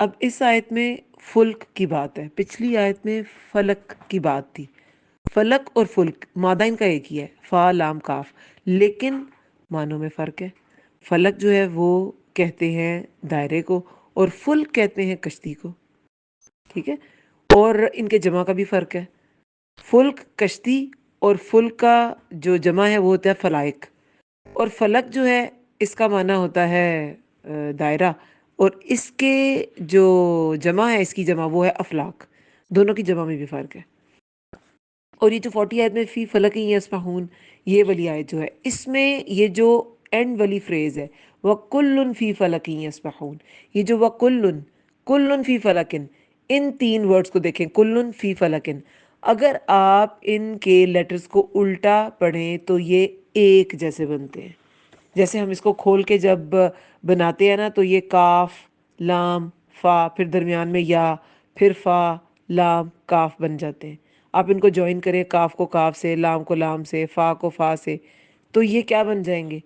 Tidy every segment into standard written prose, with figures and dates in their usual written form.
اب اس آیت میں فلک کی بات ہے، پچھلی آیت میں فلک کی بات تھی۔ فلک اور فلک مادہ ان کا ایک ہی ہے، فا لام کاف، لیکن معنوں میں فرق ہے۔ فلک جو ہے وہ کہتے ہیں دائرے کو، اور فلک کہتے ہیں کشتی کو، ٹھیک ہے؟ اور ان کے جمع کا بھی فرق ہے، فلک کشتی، اور فلک کا جو جمع ہے وہ ہوتا ہے فلائق، اور فلک جو ہے اس کا معنی ہوتا ہے دائرہ، اور اس کے جو جمع ہے، اس کی جمع وہ ہے افلاک۔ دونوں کی جمع میں بھی فرق ہے۔ اور یہ جو 40 آیت میں فی فلک یسبحون، یہ والی آیت جو ہے، اس میں یہ جو اینڈ والی فریز ہے وَكُلٌّ فی فلک یسبحون، یہ جو وَكُلٌّ، کلٌ فی فلکن، ان تین ورڈز کو دیکھیں، کلٌ فی فلکن، اگر آپ ان کے لیٹرز کو الٹا پڑھیں تو یہ ایک جیسے بنتے ہیں۔ جیسے ہم اس کو کھول کے جب بناتے ہیں نا، تو یہ کاف لام فا، پھر درمیان میں یا، پھر فا لام کاف بن جاتے ہیں۔ آپ ان کو جوائن کریں، کاف کو کاف سے، لام کو لام سے، فا کو فا سے، تو یہ کیا بن جائیں گے؟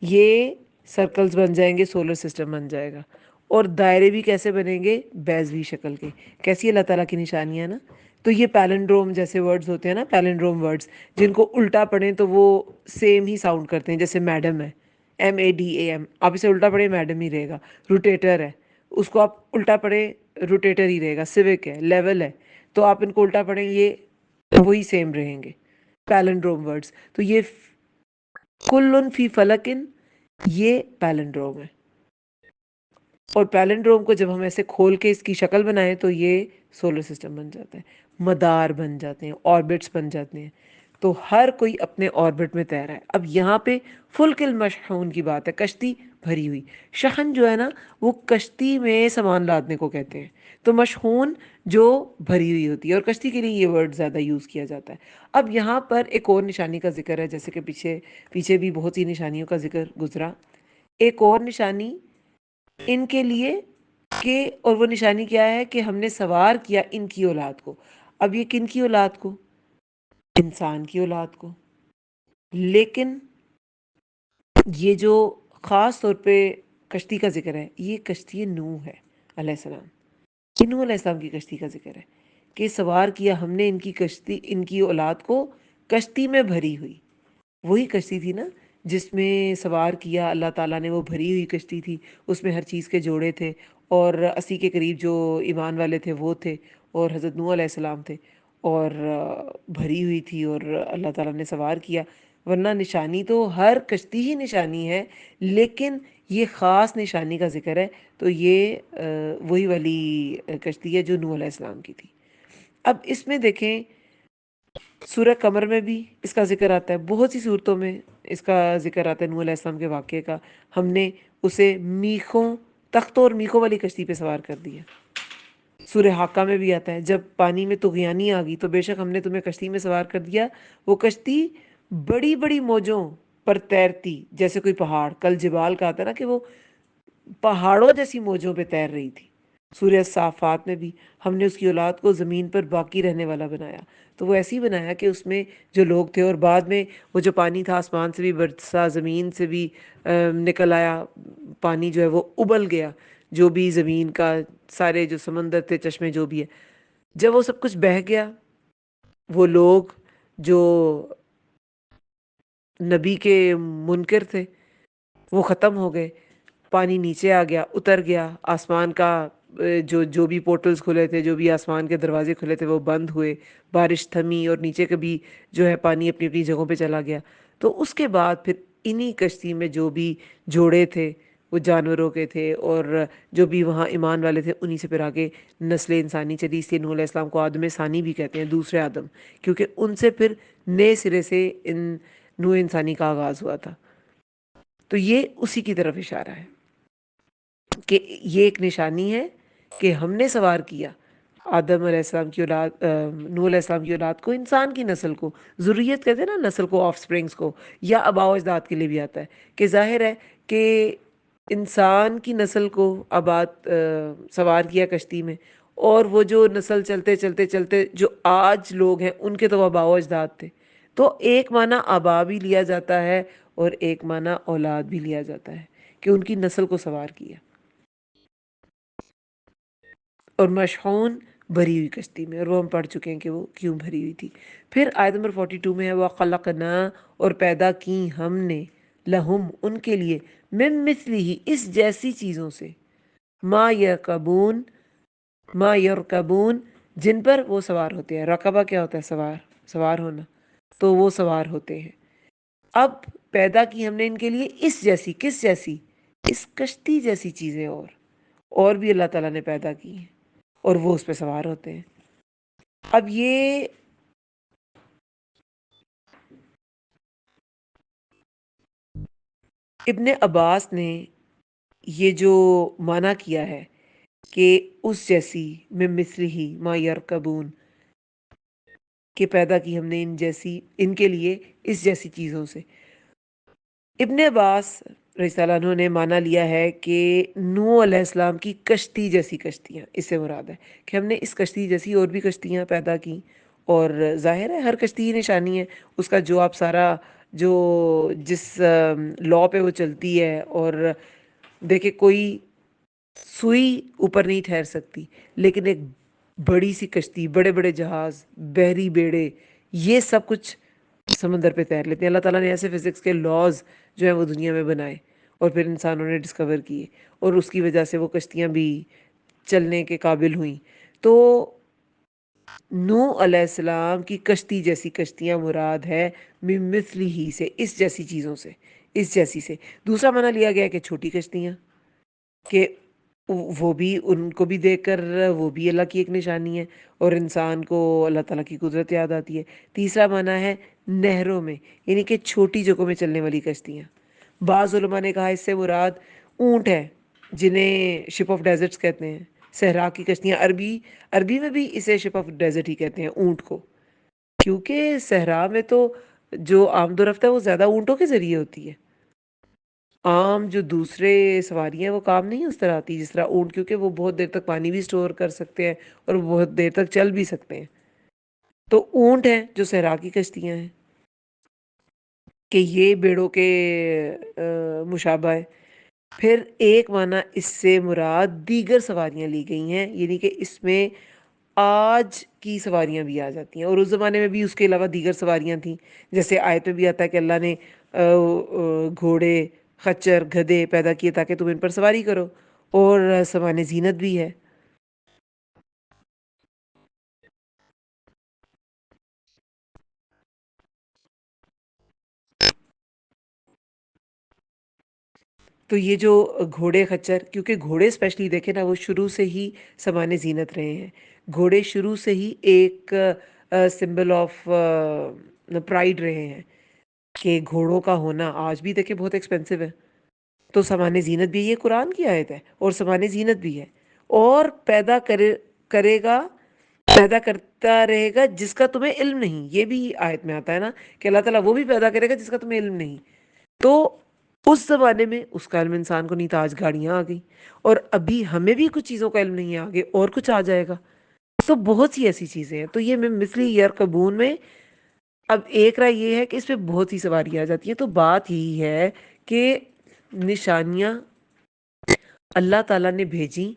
یہ سرکلز بن جائیں گے، سولر سسٹم بن جائے گا۔ اور دائرے بھی کیسے بنیں گے؟ بیضوی شکل کے۔ کیسی اللہ تعالیٰ کی نشانیاں نا؟ تو یہ پیلنڈروم جیسے ورڈز ہوتے ہیں نا، پیلنڈروم ورڈز جن کو الٹا پڑھیں تو وہ سیم ہی ساؤنڈ کرتے ہیں، جیسے میڈم ہے، MADAM، آپ اسے الٹا پڑھیں میڈم ہی رہے گا۔ روٹیٹر ہے، اس کو آپ الٹا پڑھیں روٹیٹر ہی رہے گا۔ سیوک ہے، لیول ہے، تو آپ ان کو الٹا پڑھیں یہ وہی سیم رہیں گے، پیلنڈروم ورڈز۔ تو یہ کلن فی فلکن، یہ پیلنڈروم ہے۔ اور پیلنڈروم کو جب ہم ایسے کھول کے اس کی شکل بنائیں تو یہ سولر سسٹم بن جاتا ہے، مدار بن جاتے ہیں، آربٹس بن جاتے ہیں۔ تو ہر کوئی اپنے آربٹ میں تیر ہے۔ اب یہاں پہ فلک المشحون کی بات ہے، کشتی بھری ہوئی۔ شحن جو ہے نا، وہ کشتی میں سامان لادنے کو کہتے ہیں، تو مشحون جو بھری ہوئی ہوتی ہے، اور کشتی کے لیے یہ ورڈ زیادہ یوز کیا جاتا ہے۔ اب یہاں پر ایک اور نشانی کا ذکر ہے، جیسے کہ پیچھے بھی بہت سی نشانیوں کا ذکر گزرا۔ ایک اور نشانی ان کے لیے کہ، اور وہ نشانی کیا ہے کہ ہم نے سوار کیا ان کی اولاد کو۔ اب یہ کن کی اولاد کو؟ انسان کی اولاد کو۔ لیکن یہ جو خاص طور پہ کشتی کا ذکر ہے، یہ کشتی نوح ہے علیہ السلام، یہ نوح علیہ السلام کی کشتی کا ذکر ہے کہ سوار کیا ہم نے ان کی کشتی، ان کی اولاد کو کشتی میں بھری ہوئی۔ وہی کشتی تھی نا جس میں سوار کیا اللہ تعالیٰ نے، وہ بھری ہوئی کشتی تھی، اس میں ہر چیز کے جوڑے تھے، اور 80 کے قریب جو ایمان والے تھے وہ تھے، اور حضرت نوح علیہ السلام تھے، اور بھری ہوئی تھی، اور اللہ تعالیٰ نے سوار کیا۔ ورنہ نشانی تو ہر کشتی ہی نشانی ہے، لیکن یہ خاص نشانی کا ذکر ہے، تو یہ وہی والی کشتی ہے جو نوح علیہ السلام کی تھی۔ اب اس میں دیکھیں، سورہ قمر میں بھی اس کا ذکر آتا ہے، بہت سی صورتوں میں اس کا ذکر آتا ہے نوح علیہ السلام کے واقعے کا۔ ہم نے اسے میخوں، تختوں اور میخوں والی کشتی پہ سوار کر دیا۔ سورہ حاقہ میں بھی آتا ہے، جب پانی میں طغیانی آ گئی تو بے شک ہم نے تمہیں کشتی میں سوار کر دیا، وہ کشتی بڑی بڑی موجوں پر تیرتی، جیسے کوئی پہاڑ، کل جبال کا آتا ہے نا کہ وہ پہاڑوں جیسی موجوں پہ تیر رہی تھی۔ سورہ صافات میں بھی ہم نے اس کی اولاد کو زمین پر باقی رہنے والا بنایا، تو وہ ایسی بنایا کہ اس میں جو لوگ تھے، اور بعد میں وہ جو پانی تھا آسمان سے بھی برسا، زمین سے بھی نکل آیا پانی، جو ہے وہ ابل گیا، جو بھی زمین کا سارے جو سمندر تھے، چشمے جو بھی ہے، جب وہ سب کچھ بہہ گیا، وہ لوگ جو نبی کے منکر تھے وہ ختم ہو گئے، پانی نیچے آ گیا، اتر گیا، آسمان کا جو بھی پورٹلز کھلے تھے، جو بھی آسمان کے دروازے کھلے تھے وہ بند ہوئے، بارش تھمی، اور نیچے کبھی جو ہے پانی اپنی اپنی جگہوں پہ چلا گیا۔ تو اس کے بعد پھر انہی کشتی میں جو بھی جوڑے تھے وہ جانوروں کے تھے، اور جو بھی وہاں ایمان والے تھے، انہی سے پھر آگے نسل انسانی چلی۔ اس لیے نوح علیہ السلام کو آدم ثانی بھی کہتے ہیں، دوسرے آدم، کیونکہ ان سے پھر نئے سرے سے ان نوح انسانی کا آغاز ہوا تھا۔ تو یہ اسی کی طرف اشارہ ہے کہ یہ ایک نشانی ہے کہ ہم نے سوار کیا آدم علیہ السلام کی اولاد، نوح علیہ السلام کی اولاد کو، انسان کی نسل کو۔ ذریت کہتے ہیں نا نسل کو، آف سپرنگز کو، یا آباء و اجداد کے لیے بھی آتا ہے کہ ظاہر ہے کہ انسان کی نسل کو آباد سوار کیا کشتی میں، اور وہ جو نسل چلتے چلتے چلتے جو آج لوگ ہیں ان کے تو آباء و اجداد تھے۔ تو ایک معنی آبا بھی لیا جاتا ہے، اور ایک معنی اولاد بھی لیا جاتا ہے کہ ان کی نسل کو سوار کیا۔ اور مشحون بھری ہوئی کشتی میں، اور وہ ہم پڑھ چکے ہیں کہ وہ کیوں بھری ہوئی تھی۔ پھر آیت نمبر 42 میں ہے وَخَلَقْنَا، اور پیدا کی ہم نے، لہم ان کے لیے، من مثلہ اس جیسی چیزوں سے، ما یرکبون، ما یرکبون جن پر وہ سوار ہوتے ہیں۔ رکبہ کیا ہوتا ہے؟ سوار، سوار ہونا، تو وہ سوار ہوتے ہیں۔ اب پیدا کی ہم نے ان کے لیے اس جیسی، کس جیسی؟ اس کشتی جیسی چیزیں، اور بھی اللہ تعالیٰ نے پیدا کی ہیں، اور وہ اس پہ سوار ہوتے ہیں۔ اب یہ ابن عباس نے یہ جو معنی کیا ہے کہ اس جیسی، من مثلہ ما یرکبون، کہ پیدا کی ہم نے ان جیسی، ان کے لیے اس جیسی چیزوں سے، ابن عباس رضی اللہ عنہ نے مانا لیا ہے کہ نوح علیہ السلام کی کشتی جیسی کشتیاں، اس سے مراد ہے کہ ہم نے اس کشتی جیسی اور بھی کشتیاں پیدا کی، اور ظاہر ہے ہر کشتی کی نشانی ہے اس کا، جو آپ سارا جو جس لا پہ وہ چلتی ہے، اور دیکھیں کوئی سوئی اوپر نہیں ٹھہر سکتی، لیکن ایک بڑی سی کشتی، بڑے بڑے جہاز، بحری بیڑے، یہ سب کچھ سمندر پہ تیر لیتے ہیں۔ اللہ تعالیٰ نے ایسے فزکس کے لاز جو ہیں وہ دنیا میں بنائے، اور پھر انسانوں نے ڈسکور کیے، اور اس کی وجہ سے وہ کشتیاں بھی چلنے کے قابل ہوئیں۔ تو نوح علیہ السلام کی کشتی جیسی کشتیاں مراد ہے من مثلہ سے، اس جیسی چیزوں سے، اس جیسی سے۔ دوسرا معنی لیا گیا کہ چھوٹی کشتیاں، کہ وہ بھی، ان کو بھی دیکھ کر وہ بھی اللہ کی ایک نشانی ہے، اور انسان کو اللہ تعالیٰ کی قدرت یاد آتی ہے۔ تیسرا معنی ہے نہروں میں، یعنی کہ چھوٹی جگہوں میں چلنے والی کشتیاں۔ بعض علماء نے کہا اس سے مراد اونٹ ہے، جنہیں شپ آف ڈیزرٹس کہتے ہیں، صحرا کی کشتیاں۔ عربی میں بھی اسے شپ آف ڈیزرٹ ہی کہتے ہیں اونٹ کو، کیونکہ صحرا میں تو جو آمد و رفت ہے وہ زیادہ اونٹوں کے ذریعے ہوتی ہے۔ عام جو دوسرے سواریاں ہیں وہ کام نہیں اس طرح آتی جس طرح اونٹ، کیونکہ وہ بہت دیر تک پانی بھی سٹور کر سکتے ہیں، اور بہت دیر تک چل بھی سکتے ہیں۔ تو اونٹ ہیں جو صحرا کی کشتیاں ہیں، کہ یہ بیڑوں کے مشابہ ہے۔ پھر ایک معنی اس سے مراد دیگر سواریاں لی گئی ہیں، یعنی کہ اس میں آج کی سواریاں بھی آ جاتی ہیں، اور اس زمانے میں بھی اس کے علاوہ دیگر سواریاں تھیں، جیسے آیت میں بھی آتا ہے کہ اللہ نے گھوڑے، خچر، گدھے پیدا کیے تاکہ تم ان پر سواری کرو، اور سامان زینت بھی ہے۔ تو یہ جو گھوڑے، خچر، کیونکہ گھوڑے اسپیشلی دیکھیں نا وہ شروع سے ہی سامان زینت رہے ہیں، گھوڑے شروع سے ہی ایک سمبل آف پرائڈ رہے ہیں، کہ گھوڑوں کا ہونا آج بھی دیکھیں بہت ایکسپینسو ہے۔ تو سامان زینت بھی، یہ قرآن کی آیت ہے، اور سامان زینت بھی ہے، اور کرے گا، پیدا کرتا رہے گا جس کا تمہیں علم نہیں، یہ بھی آیت میں آتا ہے نا کہ اللہ تعالیٰ وہ بھی پیدا کرے گا جس کا تمہیں علم نہیں۔ تو اس زمانے میں اس کا علم انسان کو نہیں تھا، آج گاڑیاں آ گئی، اور ابھی ہمیں بھی کچھ چیزوں کا علم نہیں ہے، آگے اور کچھ آ جائے گا۔ تو بہت سی ایسی چیزیں ہیں، تو یہ میں مثلی یرکبون میں اب ایک رائے یہ ہے کہ اس پہ بہت سی سواریاں آ جاتی ہیں۔ تو بات یہی ہے کہ نشانیاں اللہ تعالیٰ نے بھیجی،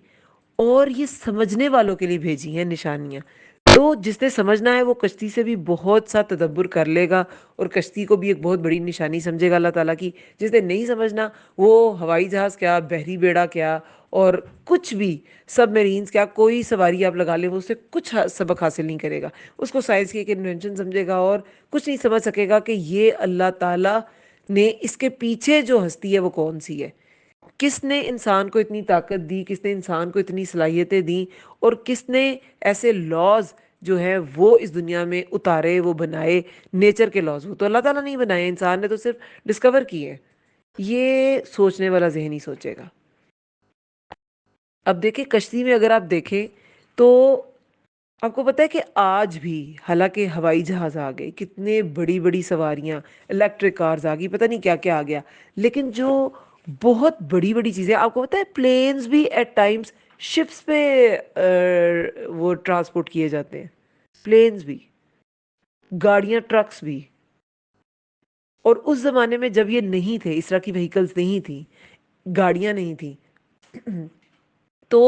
اور یہ سمجھنے والوں کے لیے بھیجی ہیں نشانیاں۔ تو جس نے سمجھنا ہے وہ کشتی سے بھی بہت سا تدبر کر لے گا، اور کشتی کو بھی ایک بہت بڑی نشانی سمجھے گا اللہ تعالیٰ کی۔ جس نے نہیں سمجھنا وہ ہوائی جہاز کیا، بحری بیڑا کیا، اور کچھ بھی سب میرینز کیا، کوئی سواری آپ لگا لیں وہ اس سے کچھ سبق حاصل نہیں کرے گا۔ اس کو سائنس کی ایک انوینشن سمجھے گا، اور کچھ نہیں سمجھ سکے گا کہ یہ اللہ تعالیٰ نے اس کے پیچھے جو ہستی ہے وہ کون سی ہے، کس نے انسان کو اتنی طاقت دی، کس نے انسان کو اتنی صلاحیتیں دی، اور کس نے ایسے لاز جو ہیں وہ اس دنیا میں اتارے، وہ بنائے، نیچر کے لاز وہ تو اللہ تعالیٰ نہیں بنائے، انسان نے تو صرف ڈسکور کیے۔ یہ سوچنے والا ذہن ہی سوچے گا۔ اب دیکھیں کشتی میں اگر آپ دیکھیں تو آپ کو پتہ ہے کہ آج بھی، حالانکہ ہوائی جہاز آ گئے، کتنے بڑی بڑی سواریاں، الیکٹرک کارز آ گئی، پتہ نہیں کیا کیا آ گیا، لیکن جو بہت بڑی بڑی چیزیں، آپ کو پتہ ہے پلینز بھی ایٹ ٹائمز شپس پہ وہ ٹرانسپورٹ کیے جاتے ہیں، پلینز بھی، گاڑیاں، ٹرکس بھی۔ اور اس زمانے میں جب یہ نہیں تھے، اس طرح کی وہیکلز نہیں تھیں، گاڑیاں نہیں تھیں، تو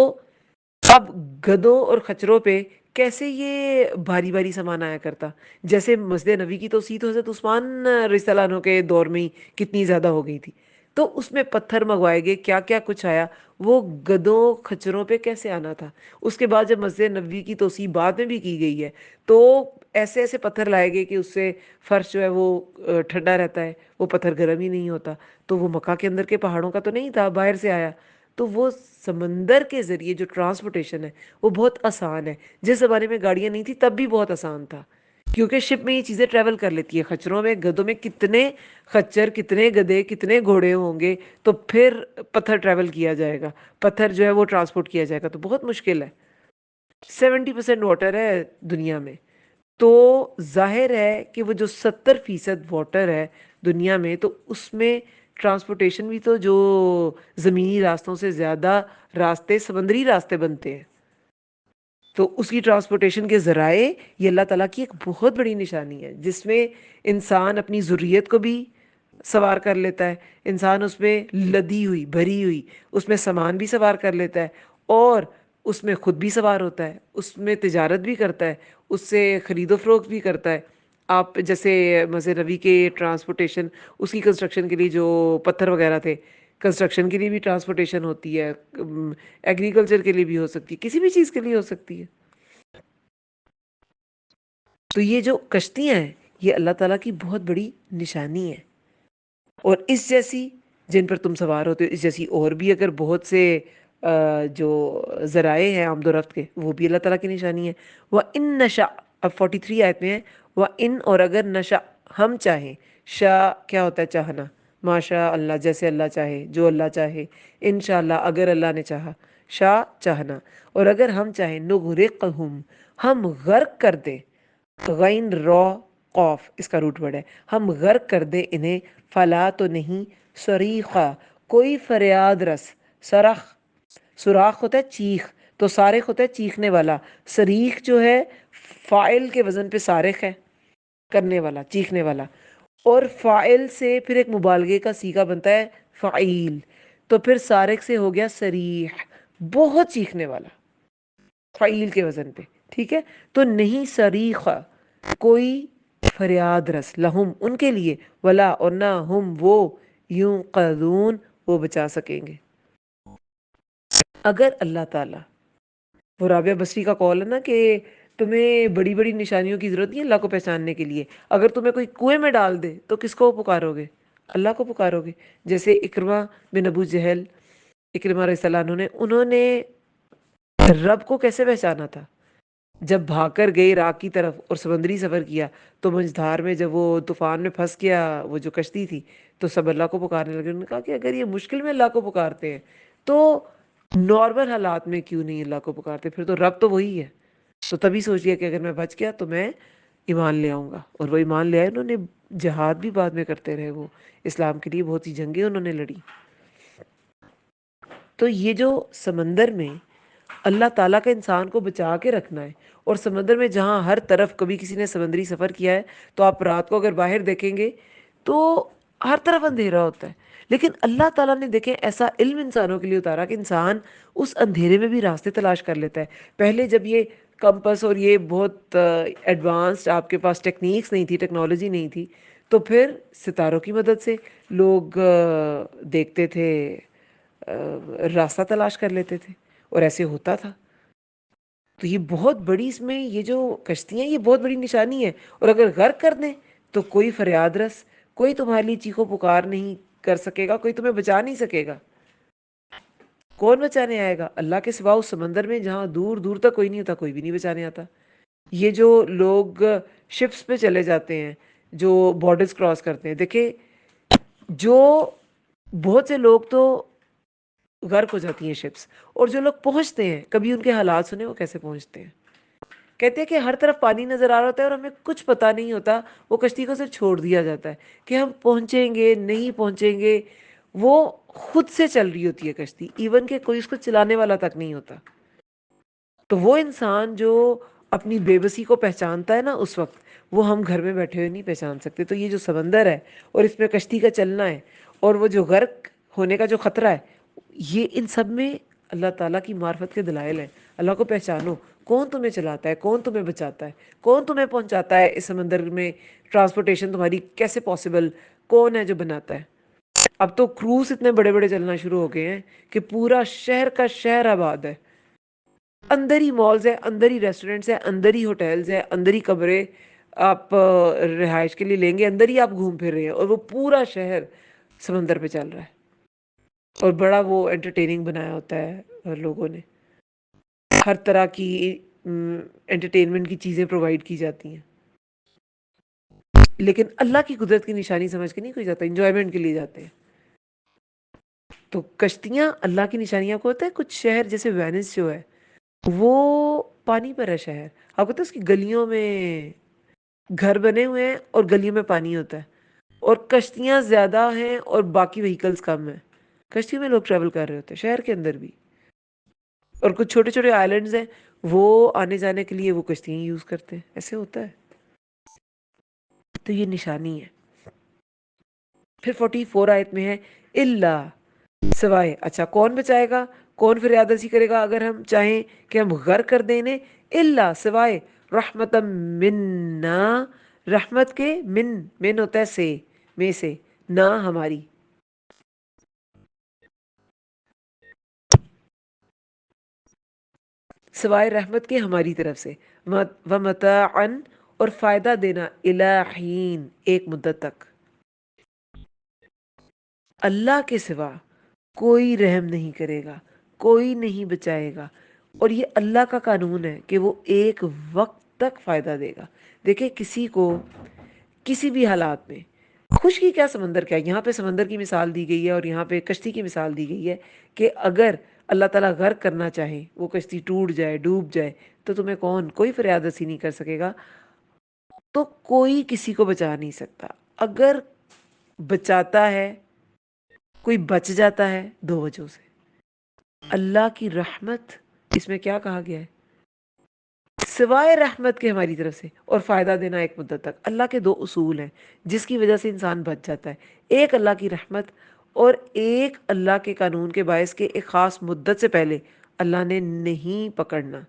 اب گدوں اور خچروں پہ کیسے یہ بھاری بھاری سامان آیا کرتا؟ جیسے مسجد نبی کی توسیع تو حضرت عثمان رضی اللہ عنہ کے دور میں ہی کتنی زیادہ ہو گئی تھی، تو اس میں پتھر منگوائے گئے، کیا کیا کچھ آیا، وہ گدوں کھچروں پہ کیسے آنا تھا؟ اس کے بعد جب مسجد نبوی کی توسیع بعد میں بھی کی گئی ہے تو ایسے ایسے پتھر لائے گئے کہ اس سے فرش جو ہے وہ ٹھنڈا رہتا ہے، وہ پتھر گرم ہی نہیں ہوتا۔ تو وہ مکہ کے اندر کے پہاڑوں کا تو نہیں تھا، باہر سے آیا، تو وہ سمندر کے ذریعے جو ٹرانسپورٹیشن ہے وہ بہت آسان ہے۔ جس زمانے میں گاڑیاں نہیں تھی تب بھی بہت آسان تھا، کیونکہ شپ میں یہ چیزیں ٹریول کر لیتی ہے۔ خچروں میں، گدوں میں کتنے خچر، کتنے گدے، کتنے گھوڑے ہوں گے، تو پھر پتھر ٹریول کیا جائے گا، پتھر جو ہے وہ ٹرانسپورٹ کیا جائے گا، تو بہت مشکل ہے۔ 70% واٹر ہے دنیا میں، تو ظاہر ہے کہ وہ جو 70% واٹر ہے دنیا میں، تو اس میں ٹرانسپورٹیشن بھی تو جو زمینی راستوں سے زیادہ راستے سمندری راستے بنتے ہیں، تو اس کی ٹرانسپورٹیشن کے ذرائع یہ اللہ تعالیٰ کی ایک بہت بڑی نشانی ہے، جس میں انسان اپنی ضروریت کو بھی سوار کر لیتا ہے، انسان اس میں لدی ہوئی بھری ہوئی اس میں سامان بھی سوار کر لیتا ہے، اور اس میں خود بھی سوار ہوتا ہے، اس میں تجارت بھی کرتا ہے، اس سے خرید و فروخت بھی کرتا ہے۔ آپ جیسے مسجد نبوی کے ٹرانسپورٹیشن، اس کی کنسٹرکشن کے لیے جو پتھر وغیرہ تھے، کنسٹرکشن کے لیے بھی ٹرانسپورٹیشن ہوتی ہے، ایگریکلچر کے لیے بھی ہو سکتی ہے، کسی بھی چیز کے لیے ہو سکتی ہے۔ تو یہ جو کشتیاں ہیں یہ اللہ تعالیٰ کی بہت بڑی نشانی ہے، اور اس جیسی جن پر تم سوار ہوتے ہو، اس جیسی اور بھی اگر بہت سے جو ذرائع ہیں آمد و رفت کے، وہ بھی اللہ تعالیٰ کی نشانی ہے۔ وَإِن نَشَأْ، اب 43 آیت میں ہے، وَإِن، اور اگر نشا، ہم چاہیں، شاء کیا ہوتا ہے چاہنا، ماشاء اللہ جیسے اللہ چاہے، جو اللہ چاہے، انشاءاللہ اگر اللہ نے چاہا، شاء چاہنا، اور اگر ہم چاہیں، نغرقہم، ہم غرق کر دیں، غین رو قوف اس کا روٹ ورڈ ہے، ہم غرق کر دیں انہیں، فلا تو نہیں، صریخہ کوئی فریاد رس، سرخ، سوراخ ہوتا ہے چیخ، تو صارخ ہوتا ہے چیخنے والا، صریخ جو ہے فاعل کے وزن پہ صارخ ہے، کرنے والا، چیخنے والا، اور فاعل سے پھر ایک مبالغے کا صیغہ بنتا ہے فعیل، تو پھر صارخ سے ہو گیا صریح، بہت چیخنے والا، فعیل کے وزن پہ، ٹھیک ہے؟ تو نہیں صریخ کوئی فریاد رس، لہم ان کے لیے، ولا اور نہ ہم وہ، یونقذون وہ بچا سکیں گے۔ اگر اللہ تعالیٰ، وہ رابعہ بصری کا قول ہے نا کہ تمہیں بڑی بڑی نشانیوں کی ضرورت نہیں ہے اللہ کو پہچاننے کے لیے، اگر تمہیں کوئی کنویں میں ڈال دے تو کس کو پکارو گے؟ اللہ کو پکارو گے۔ جیسے اکرمہ بن ابو جہل، اکرمہ رضی اللہ عنہ نے، انہوں نے رب کو کیسے پہچانا تھا؟ جب بھاگ کر گئے عراق کی طرف اور سمندری سفر کیا، تو مجھدار میں جب وہ طوفان میں پھنس گیا وہ جو کشتی تھی، تو سب اللہ کو پکارنے لگے۔ انہوں نے کہا کہ اگر یہ مشکل میں اللہ کو پکارتے ہیں تو نارمل حالات میں کیوں نہیں اللہ کو پکارتے؟ پھر تو رب تو وہی ہے۔ تو تبھی سوچ لیا کہ اگر میں بچ گیا تو میں ایمان لے آؤں گا، اور وہ ایمان لے آئے۔ انہوں نے جہاد بھی بعد میں کرتے رہے، وہ اسلام کے لیے بہت سی جنگیں انہوں نے لڑی۔ تو یہ جو سمندر میں اللہ تعالیٰ کا انسان کو بچا کے رکھنا ہے، اور سمندر میں جہاں ہر طرف، کبھی کسی نے سمندری سفر کیا ہے تو آپ رات کو اگر باہر دیکھیں گے تو ہر طرف اندھیرا ہوتا ہے، لیکن اللہ تعالیٰ نے دیکھیں ایسا علم انسانوں کے لیے اتارا کہ انسان اس اندھیرے میں بھی راستے تلاش کر لیتا ہے۔ پہلے جب یہ کمپس اور یہ بہت ایڈوانسڈ آپ کے پاس ٹیکنیکس نہیں تھی، ٹیکنالوجی نہیں تھی، تو پھر ستاروں کی مدد سے لوگ دیکھتے تھے، راستہ تلاش کر لیتے تھے، اور ایسے ہوتا تھا۔ تو یہ بہت بڑی، اس میں یہ جو کشتی ہیں یہ بہت بڑی نشانی ہے، اور اگر غرق کر دیں تو کوئی فریاد رس، کوئی تمہارے لیے چیخو پکار نہیں کر سکے گا، کوئی تمہیں بچا نہیں سکے گا۔ کون بچانے آئے گا؟ اللہ کے سوا اس سمندر میں جہاں دور دور تک کوئی نہیں ہوتا، کوئی بھی نہیں بچانے آتا۔ یہ جو لوگ شپس پہ چلے جاتے ہیں، جو بارڈرز کراس کرتے ہیں، دیکھیں جو بہت سے لوگ تو غرق ہو جاتی ہیں شپس، اور جو لوگ پہنچتے ہیں، کبھی ان کے حالات سنے وہ کیسے پہنچتے ہیں؟ کہتے ہیں کہ ہر طرف پانی نظر آ رہا ہوتا ہے اور ہمیں کچھ پتہ نہیں ہوتا، وہ کشتی کو صرف چھوڑ دیا جاتا ہے کہ ہم پہنچیں گے نہیں پہنچیں گے، وہ خود سے چل رہی ہوتی ہے کشتی، ایون کہ کوئی اس کو چلانے والا تک نہیں ہوتا۔ تو وہ انسان جو اپنی بے بسی کو پہچانتا ہے نا، اس وقت وہ ہم گھر میں بیٹھے ہوئے نہیں پہچان سکتے۔ تو یہ جو سمندر ہے اور اس میں کشتی کا چلنا ہے، اور وہ جو غرق ہونے کا جو خطرہ ہے، یہ ان سب میں اللہ تعالیٰ کی معرفت کے دلائل ہیں۔ اللہ کو پہچانو، کون تمہیں چلاتا ہے، کون تمہیں بچاتا ہے، کون تمہیں پہنچاتا ہے اس سمندر میں، ٹرانسپورٹیشن تمہاری کیسے پاسبل، کون ہے جو بناتا ہے۔ اب تو کروز اتنے بڑے بڑے چلنا شروع ہو گئے ہیں کہ پورا شہر کا شہر آباد ہے، اندر ہی مالز ہے، اندر ہی ریسٹورینٹس ہے، اندر ہی ہوٹلز ہے، اندر ہی قبریں آپ رہائش کے لیے لیں گے، اندر ہی آپ گھوم پھر رہے ہیں، اور وہ پورا شہر سمندر پہ چل رہا ہے، اور بڑا وہ انٹرٹیننگ بنایا ہوتا ہے لوگوں نے، ہر طرح کی انٹرٹینمنٹ کی چیزیں پرووائڈ کی جاتی ہیں۔ لیکن اللہ کی قدرت کی نشانی سمجھ کے نہیں کوئی جاتا، انجوائمنٹ کے لیے جاتے ہیں۔ تو کشتیاں اللہ کی نشانیاں کو ہوتا ہے، کچھ شہر جیسے وینس جو ہے وہ پانی پر ہے شہر، آپ کو پتہ ہے اس کی گلیوں میں گھر بنے ہوئے ہیں اور گلیوں میں پانی ہوتا ہے، اور کشتیاں زیادہ ہیں اور باقی وہیکلز کم ہیں، کشتیوں میں لوگ ٹریول کر رہے ہوتے ہیں شہر کے اندر بھی، اور کچھ چھوٹے چھوٹے آئلینڈز ہیں وہ آنے جانے کے لیے وہ کشتیاں یوز کرتے ہیں، ایسے ہوتا ہے۔ تو یہ نشانی ہے۔ پھر 44 آیت میں ہے اللہ، سوائے، اچھا کون بچائے گا، کون فریاد رسی کرے گا اگر ہم چاہیں کہ ہم غرق کر دیں انہیں، اللہ، سوائے، رحمتم منا، رحمت کے، من ہوتا ہے سے، میں سے، نہ ہماری، سوائے رحمت کے ہماری طرف سے، ومتاعن، اور فائدہ دینا، الہین، ایک مدت تک، اللہ کے سوا کوئی رحم نہیں کرے گا، کوئی نہیں بچائے گا، اور یہ اللہ کا قانون ہے کہ وہ ایک وقت تک فائدہ دے گا۔ دیکھیں کسی کو کسی بھی حالات میں، خشکی کیا سمندر کیا، یہاں پہ سمندر کی مثال دی گئی ہے اور یہاں پہ کشتی کی مثال دی گئی ہے کہ اگر اللہ تعالیٰ غرق کرنا چاہے، وہ کشتی ٹوٹ جائے، ڈوب جائے، تو تمہیں کون، کوئی فریاد رسی نہیں کر سکے گا، تو کوئی کسی کو بچا نہیں سکتا۔ اگر بچاتا ہے، کوئی بچ جاتا ہے، دو وجہوں سے، اللہ کی رحمت، اس میں کیا کہا گیا ہے، سوائے رحمت کے ہماری طرف سے، اور فائدہ دینا ایک مدت تک۔ اللہ کے دو اصول ہیں جس کی وجہ سے انسان بچ جاتا ہے، ایک اللہ کی رحمت، اور ایک اللہ کے قانون کے باعث کے ایک خاص مدت سے پہلے اللہ نے نہیں پکڑنا،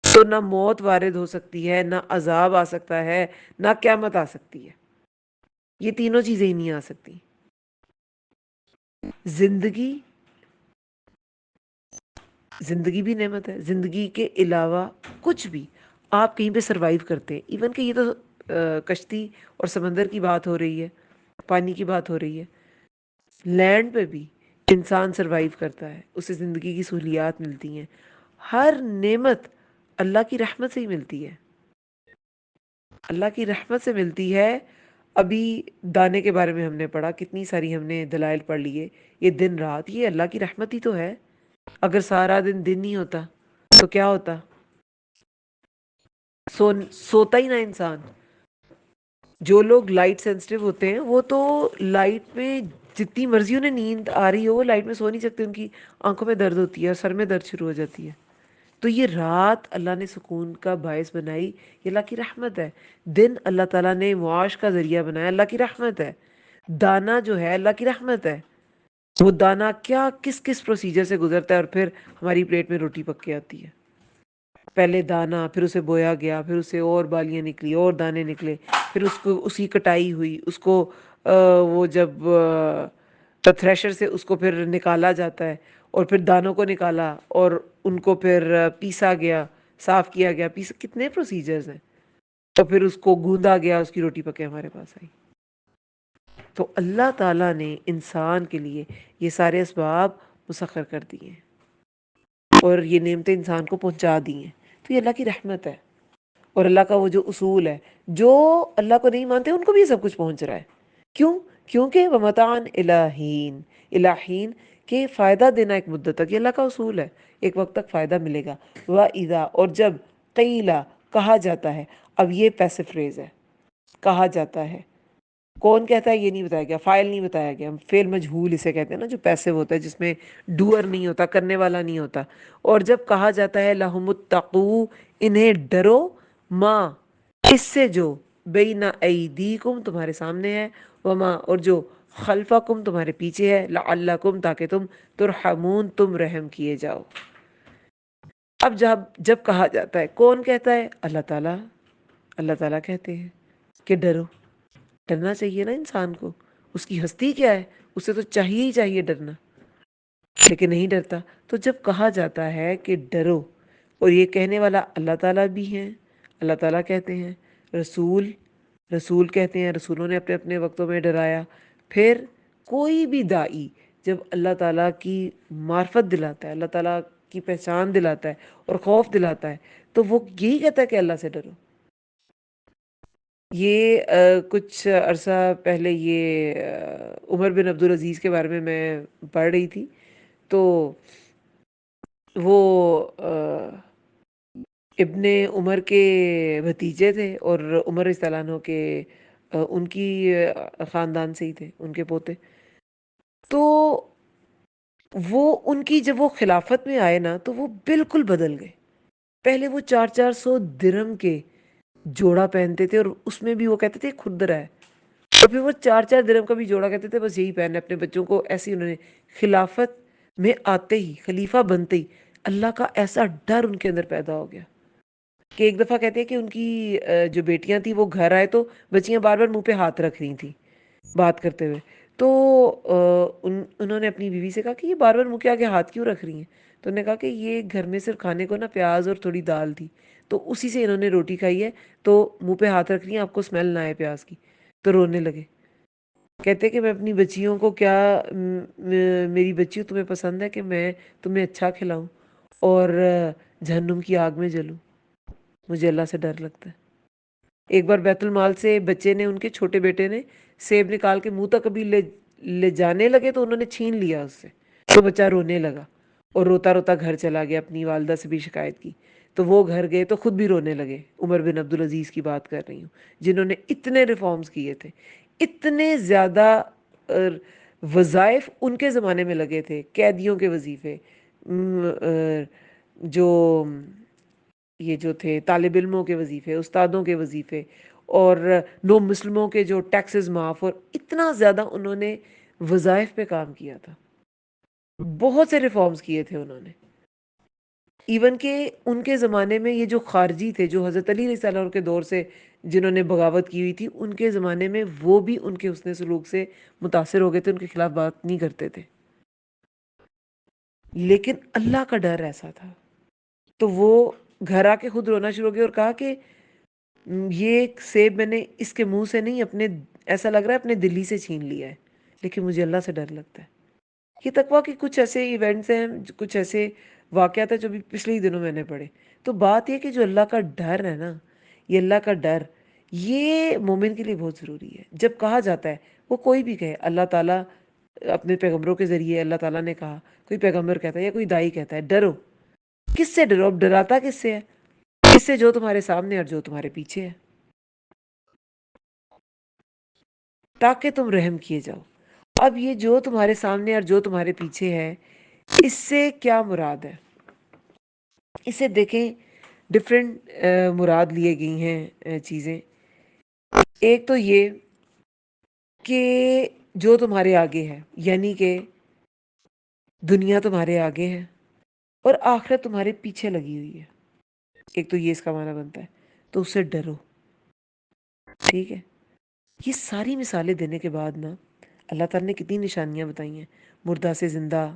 تو نہ موت وارد ہو سکتی ہے، نہ عذاب آ سکتا ہے، نہ قیامت آ سکتی ہے، یہ تینوں چیزیں ہی نہیں آ سکتی۔ زندگی، زندگی بھی نعمت ہے، زندگی کے علاوہ کچھ بھی آپ کہیں پہ سروائیو کرتے ہیں، ایون کہ یہ تو کشتی اور سمندر کی بات ہو رہی ہے، پانی کی بات ہو رہی ہے، لینڈ پہ بھی انسان سروائیو کرتا ہے، اسے زندگی کی سہولیات ملتی ہیں، ہر نعمت اللہ کی رحمت سے ہی ملتی ہے، اللہ کی رحمت سے ملتی ہے۔ ابھی دانے کے بارے میں ہم نے پڑھا، کتنی ساری ہم نے دلائل پڑھ لیے، یہ دن رات، یہ اللہ کی رحمت ہی تو ہے۔ اگر سارا دن دن نہیں ہوتا تو کیا ہوتا، سوتا ہی نہ انسان۔ جو لوگ لائٹ سینسٹیو ہوتے ہیں وہ تو لائٹ میں جتنی مرضی انہیں نیند آ رہی ہو وہ لائٹ میں سو نہیں سکتے، ان کی آنکھوں میں درد ہوتی ہے اور سر میں درد شروع ہو جاتی ہے۔ تو یہ رات اللہ نے سکون کا باعث بنائی، یہ اللہ کی رحمت ہے۔ دن اللہ تعالیٰ نے معاش کا ذریعہ بنایا، اللہ کی رحمت ہے۔ دانا جو ہے اللہ کی رحمت ہے، وہ دانا کیا کس کس پروسیجر سے گزرتا ہے اور پھر ہماری پلیٹ میں روٹی پک کے آتی ہے۔ پہلے دانا، پھر اسے بویا گیا، پھر اسے اور بالیاں نکلی اور دانے نکلے، پھر اس کو اس کی کٹائی ہوئی، اس کو وہ جب تھریشر سے اس کو پھر نکالا جاتا ہے، اور پھر دانوں کو نکالا اور ان کو پھر پیسا گیا، صاف کیا گیا، کتنے پروسیجرز ہیں، تو پھر اس کو گوندا گیا، اس کی روٹی پکے ہمارے پاس آئی۔ تو اللہ تعالیٰ نے انسان کے لیے یہ سارے اسباب مسخر کر دیے ہیں اور یہ نعمتیں انسان کو پہنچا دی ہیں، تو یہ اللہ کی رحمت ہے۔ اور اللہ کا وہ جو اصول ہے، جو اللہ کو نہیں مانتے ان کو بھی یہ سب کچھ پہنچ رہا ہے، کیوں؟ کیونکہ ومتان الہین، الہین کہ فائدہ دینا ایک مدت تک، یہ اللہ کا اصول ہے، ایک وقت تک فائدہ ملے گا۔ وَإِذَا، اور جب، قیلا، کہا جاتا ہے، اب یہ پیسو فریز ہے، کہا جاتا ہے، کون کہتا ہے یہ نہیں بتایا گیا، فائل نہیں بتایا گیا، فعل مجہول اسے کہتے ہیں نا، جو پیسو ہوتا ہے جس میں ڈوئر نہیں ہوتا، کرنے والا نہیں ہوتا۔ اور جب کہا جاتا ہے لَهُمُ اتَّقُوا، انہیں ڈرو، ماں، اس سے جو، بین ایدیکم، تمہارے سامنے ہے، وما، اور جو خلفکم، تمہارے پیچھے ہے، لعلکم، تاکہ تم ترحمون، تم رحم کیے جاؤ۔ اب جب کہا جاتا ہے، کون کہتا ہے؟ اللہ تعالیٰ. اللہ تعالیٰ کہتے ہیں کہ ڈرو. ڈرنا چاہیے نا انسان کو، اس کی ہستی کیا ہے، اسے تو چاہیے ہی چاہیے ڈرنا، لیکن نہیں ڈرتا. تو جب کہا جاتا ہے کہ ڈرو، اور یہ کہنے والا اللہ تعالیٰ بھی ہیں، اللہ تعالیٰ کہتے ہیں، رسول کہتے ہیں، رسولوں نے اپنے اپنے وقتوں میں ڈرایا. پھر کوئی بھی دائی جب اللہ تعالیٰ کی معرفت دلاتا ہے، اللہ تعالیٰ کی پہچان دلاتا ہے اور خوف دلاتا ہے، تو وہ یہی کہتا ہے کہ اللہ سے ڈرو. یہ کچھ عرصہ پہلے یہ عمر بن عبدالعزیز کے بارے میں پڑھ رہی تھی. تو وہ ابن عمر کے بھتیجے تھے، اور عمر رضی اللہ عنہ کے ان کی خاندان سے ہی تھے، ان کے پوتے. تو وہ ان کی جب وہ خلافت میں آئے نا، تو وہ بالکل بدل گئے. پہلے وہ 400 درہم کے جوڑا پہنتے تھے، اور اس میں بھی وہ کہتے تھے کھردرا ہے. اور پھر وہ 4 درہم کا بھی جوڑا کہتے تھے بس یہی پہننا اپنے بچوں کو. ایسے ہی انہوں نے خلافت میں آتے ہی، خلیفہ بنتے ہی، اللہ کا ایسا ڈر ان کے اندر پیدا ہو گیا کہ ایک دفعہ کہتے ہیں کہ ان کی جو بیٹیاں تھیں وہ گھر آئے تو بچیاں بار بار منہ پہ ہاتھ رکھ رہی تھیں بات کرتے ہوئے. تو انہوں نے اپنی بیوی سے کہا کہ یہ بار بار منہ کے آگے ہاتھ کیوں رکھ رہی ہیں؟ تو انہوں نے کہا کہ یہ گھر میں صرف کھانے کو نا پیاز اور تھوڑی دال تھی، تو اسی سے انہوں نے روٹی کھائی ہے، تو منہ پہ ہاتھ رکھ رہی ہیں، آپ کو اسمیل نہ آئے پیاز کی. تو رونے لگے. کہتے کہ میں اپنی بچیوں کو کیا میری بچیوں تمہیں پسند ہے کہ میں تمہیں اچھا کھلاؤں اور جہنم کی آگ میں جلوں؟ مجھے اللہ سے ڈر لگتا ہے. ایک بار بیت المال سے بچے نے، ان کے چھوٹے بیٹے نے سیب نکال کے منہ تک ابھی لے جانے لگے تو انہوں نے چھین لیا اس سے. تو بچہ رونے لگا اور روتا روتا گھر چلا گیا، اپنی والدہ سے بھی شکایت کی. تو وہ گھر گئے تو خود بھی رونے لگے. عمر بن عبدالعزیز کی بات کر رہی ہوں، جنہوں نے اتنے ریفارمز کیے تھے، اتنے زیادہ وظائف ان کے زمانے میں لگے تھے. قیدیوں کے وظیفے، جو یہ جو تھے طالب علموں کے وظیفے، استادوں کے وظیفے، اور نو مسلموں کے جو ٹیکسز معاف، اور اتنا زیادہ انہوں نے وظائف پہ کام کیا تھا. بہت سے ریفارمز کیے تھے انہوں نے. ایون کہ ان کے زمانے میں یہ جو خارجی تھے، جو حضرت علی رضی اللہ عنہ کے دور سے جنہوں نے بغاوت کی ہوئی تھی، ان کے زمانے میں وہ بھی ان کے حسن سلوک سے متاثر ہو گئے تھے، ان کے خلاف بات نہیں کرتے تھے. لیکن اللہ کا ڈر ایسا تھا. تو وہ گھر آ کے خود رونا شروع ہو گیا اور کہا کہ یہ سیب میں نے اس کے منہ سے نہیں، اپنے ایسا لگ رہا ہے اپنے دلی سے چھین لیا ہے، لیکن مجھے اللہ سے ڈر لگتا ہے. یہ تقویٰ کے کچھ ایسے ایونٹس ہیں، کچھ ایسے واقعات ہیں جو بھی پچھلے ہی دنوں میں نے پڑھے. تو بات یہ کہ جو اللہ کا ڈر ہے نا، یہ اللہ کا ڈر، یہ مومن کے لیے بہت ضروری ہے. جب کہا جاتا ہے، وہ کوئی بھی کہے، اللہ تعالیٰ اپنے پیغمبروں کے ذریعے اللہ تعالیٰ نے کہا، کوئی پیغمبر کہتا ہے یا کوئی دائی کہتا ہے ڈرو. کس سے ڈرو؟ اب ڈراتا کس سے ہے؟ کس سے؟ جو تمہارے سامنے اور جو تمہارے پیچھے ہے، تاکہ تم رحم کیے جاؤ. اب یہ جو تمہارے سامنے اور جو تمہارے پیچھے ہے، اس سے کیا مراد ہے؟ اسے دیکھیں، ڈفرینٹ مراد لیے گئی ہیں چیزیں. ایک تو یہ کہ جو تمہارے آگے ہے، یعنی کہ دنیا تمہارے آگے ہے اور آخرت تمہارے پیچھے لگی ہوئی ہے. ایک تو یہ اس کا معنی بنتا ہے. تو اس سے ڈرو. ٹھیک ہے. یہ ساری مثالیں دینے کے بعد نا، اللہ تعالیٰ نے کتنی نشانیاں بتائی ہیں. مردہ سے زندہ،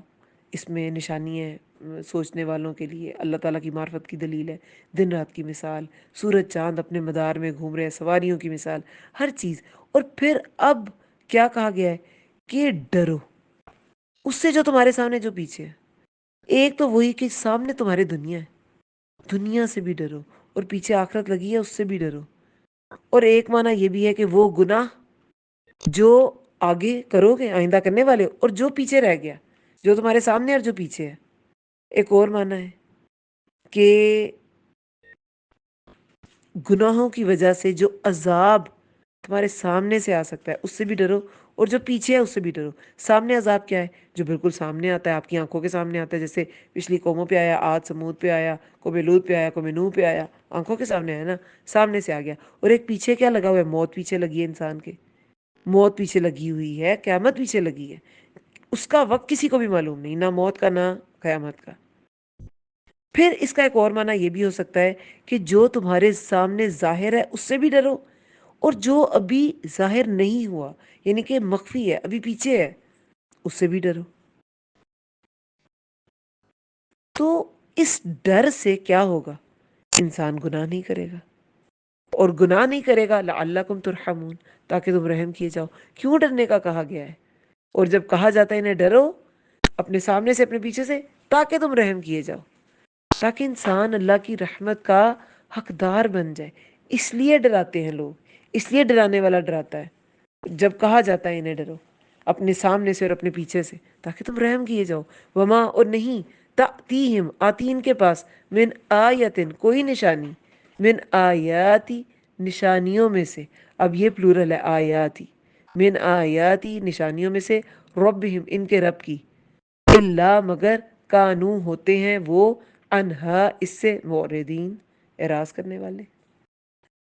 اس میں نشانی ہے سوچنے والوں کے لیے. اللہ تعالیٰ کی معرفت کی دلیل ہے. دن رات کی مثال، سورج چاند اپنے مدار میں گھوم رہے ہیں، سواریوں کی مثال، ہر چیز. اور پھر اب کیا کہا گیا ہے؟ کہ ڈرو اس سے جو تمہارے سامنے جو پیچھے ہے. ایک تو وہی کہ سامنے تمہارے دنیا ہے، دنیا سے بھی ڈرو، اور پیچھے آخرت لگی ہے، اس سے بھی ڈرو. اور ایک معنی یہ بھی ہے کہ وہ گناہ جو آگے کرو گے، آئندہ کرنے والے، اور جو پیچھے رہ گیا، جو تمہارے سامنے اور جو پیچھے ہے. ایک اور معنی ہے کہ گناہوں کی وجہ سے جو عذاب تمہارے سامنے سے آ سکتا ہے، اس سے بھی ڈرو، اور جو پیچھے ہے اس سے بھی ڈرو. سامنے عذاب کیا ہے؟ جو بالکل سامنے آتا ہے، آپ کی آنکھوں کے سامنے آتا ہے، جیسے پچھلی قوموں پہ آیا، عاد سمود پہ آیا، قوم لوط پہ آیا، قوم نوح پہ آیا. آنکھوں کے سامنے آیا نا، سامنے سے آ گیا. اور ایک پیچھے کیا لگا ہوا ہے؟ موت پیچھے لگی ہے انسان کے. موت پیچھے لگی ہوئی ہے، قیامت پیچھے لگی ہے. اس کا وقت کسی کو بھی معلوم نہیں، نہ موت کا نہ قیامت کا. پھر اس کا ایک اور معنی یہ بھی ہو سکتا ہے کہ جو تمہارے سامنے ظاہر ہے اس سے بھی ڈرو، اور جو ابھی ظاہر نہیں ہوا یعنی کہ مخفی ہے، ابھی پیچھے ہے، اس سے بھی ڈرو۔ تو اس ڈر سے کیا ہوگا؟ انسان گناہ نہیں کرے گا، اور گناہ نہیں کرے گا لعلکم ترحمون، تاکہ تم رحم کیے جاؤ۔ کیوں ڈرنے کا کہا گیا ہے؟ اور جب کہا جاتا ہے انہیں ڈرو اپنے سامنے سے، اپنے پیچھے سے، تاکہ تم رحم کیے جاؤ، تاکہ انسان اللہ کی رحمت کا حقدار بن جائے۔ اس لیے ڈراتے ہیں لوگ، اس لیے ڈرانے والا ڈراتا ہے جب کہا جاتا ہے انہیں ڈرو اپنے سامنے سے اور اپنے پیچھے سے، تاکہ تم رحم کیے جاؤ۔ وما، اور نہیں، تأتیہم، آتی ان کے پاس، من آیتن، کوئی نشانی، من آیاتی، نشانیوں میں سے، اب یہ پلورل ہے آیاتی، من آیاتی، نشانیوں میں سے، ربہم، ان کے رب کی، اللہ، مگر کانو، ہوتے ہیں وہ، انہا، اس سے، معرضین، اعراض کرنے والے۔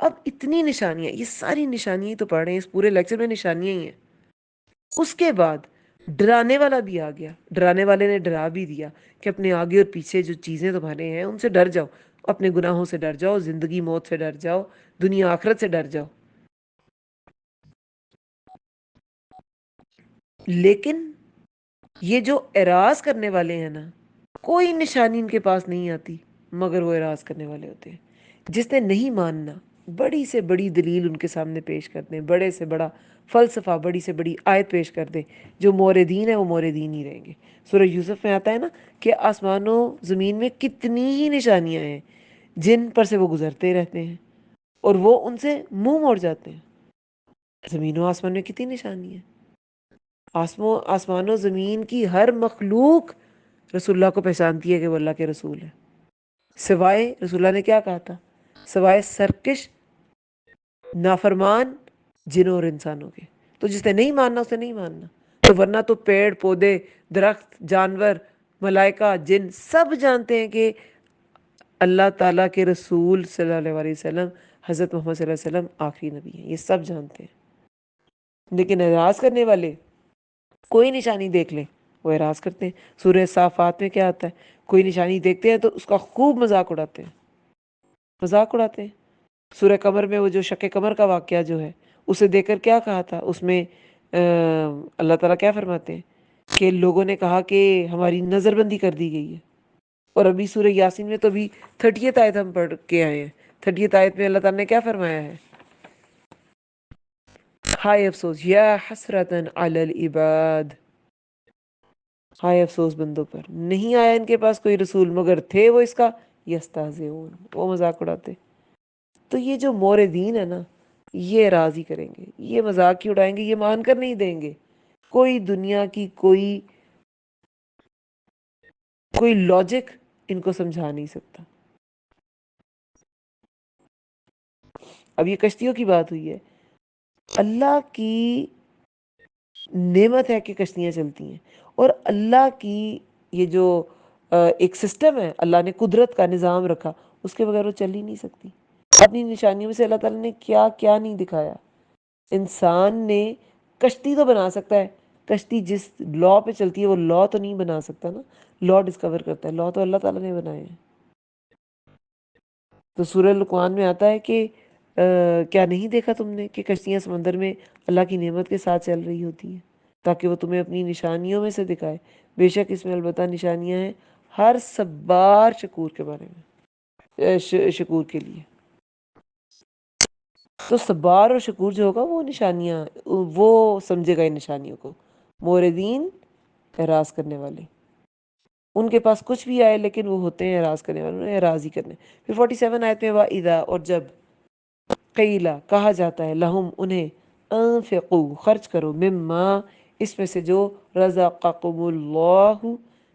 اب اتنی نشانیاں، یہ ساری نشانیاں تو پڑھ رہے ہیں، اس پورے لیکچر میں نشانیاں ہی ہیں۔ اس کے بعد ڈرانے والا بھی آ گیا، ڈرانے والے نے ڈرا بھی دیا کہ اپنے آگے اور پیچھے جو چیزیں تمہارے ہیں ان سے ڈر جاؤ، اپنے گناہوں سے ڈر جاؤ، زندگی موت سے ڈر جاؤ، دنیا آخرت سے ڈر جاؤ۔ لیکن یہ جو اعراض کرنے والے ہیں نا، کوئی نشانی ان کے پاس نہیں آتی مگر وہ اعراض کرنے والے ہوتے ہیں۔ جس نے نہیں ماننا، بڑی سے بڑی دلیل ان کے سامنے پیش کر دیں، بڑے سے بڑا فلسفہ، بڑی سے بڑی آیت پیش کر دیں، جو موردین ہے وہ موردین ہی رہیں گے۔ سورہ یوسف میں آتا ہے نا کہ آسمان و زمین میں کتنی ہی نشانیاں ہیں جن پر سے وہ گزرتے رہتے ہیں اور وہ ان سے منہ موڑ جاتے ہیں۔ زمین و آسمان میں کتنی نشانی ہے، آسمان و زمین کی ہر مخلوق رسول اللہ کو پہچانتی ہے کہ وہ اللہ کے رسول ہے، سوائے، رسول اللہ نے کیا کہا تھا، سوائے سرکش، نافرمان جنوں اور انسانوں کے۔ تو جس نے نہیں ماننا اسے نہیں ماننا، تو ورنہ تو پیڑ پودے، درخت، جانور، ملائکہ، جن، سب جانتے ہیں کہ اللہ تعالیٰ کے رسول صلی اللہ علیہ وسلم، حضرت محمد صلی اللہ علیہ وسلم آخری نبی ہیں، یہ سب جانتے ہیں۔ لیکن اعراض کرنے والے کوئی نشانی دیکھ لیں وہ اعراض کرتے ہیں۔ سورہ صافات میں کیا آتا ہے؟ کوئی نشانی دیکھتے ہیں تو اس کا خوب مذاق اڑاتے ہیں، مذاق اڑاتے ہیں۔ سورہ قمر میں وہ جو شق قمر کا واقعہ جو ہے، اسے دیکھ کر کیا کہا تھا؟ اس میں اللہ تعالیٰ کیا فرماتے ہیں کہ لوگوں نے کہا کہ ہماری نظر بندی کر دی گئی ہے۔ اور ابھی سورہ یاسین میں تو ابھی 30th آیت ہم پڑھ کے آئے ہیں، 30th آیت میں اللہ تعالیٰ نے کیا فرمایا ہے؟ ہائے افسوس، یا حسرتن علی العباد، ہائے افسوس بندوں پر، نہیں آیا ان کے پاس کوئی رسول مگر تھے وہ اس کا یستہزئون، وہ مذاق اڑاتے۔ تو یہ جو موردین ہے نا، یہ راضی کریں گے، یہ مذاق ہی اڑائیں گے، یہ مان کر نہیں دیں گے۔ کوئی دنیا کی کوئی لاجک ان کو سمجھا نہیں سکتا۔ اب یہ کشتیوں کی بات ہوئی ہے، اللہ کی نعمت ہے کہ کشتیاں چلتی ہیں، اور اللہ کی یہ جو ایک سسٹم ہے، اللہ نے قدرت کا نظام رکھا، اس کے بغیر وہ چل ہی نہیں سکتی۔ اپنی نشانیوں میں سے اللہ تعالیٰ نے کیا کیا نہیں دکھایا۔ انسان نے کشتی تو بنا سکتا ہے، کشتی جس لا پہ چلتی ہے وہ لا تو نہیں بنا سکتا نا، لا ڈسکور کرتا ہے، لا تو اللہ تعالیٰ نے بنائے ہیں۔ تو سورہ لقمان میں آتا ہے کہ کیا نہیں دیکھا تم نے کہ کشتیاں سمندر میں اللہ کی نعمت کے ساتھ چل رہی ہوتی ہیں تاکہ وہ تمہیں اپنی نشانیوں میں سے دکھائے۔ بے شک اس میں البتہ نشانیاں ہیں ہر صبار شکور کے بارے میں، شکور کے لیے۔ تو صبار اور شکور جو ہوگا وہ نشانیاں، وہ سمجھے گا ان نشانیوں کو۔ موردین، اعراض کرنے والے، ان کے پاس کچھ بھی آئے لیکن وہ ہوتے ہیں اعراض کرنے والے، انہیں اعراض ہی کرنے۔ پھر 47 آیت میں وَإِذَا، اور جب، قیلا، کہا جاتا ہے، لہم، انہیں، انفقوا، خرچ کرو، مما، اس میں سے جو، رزقکم اللہ،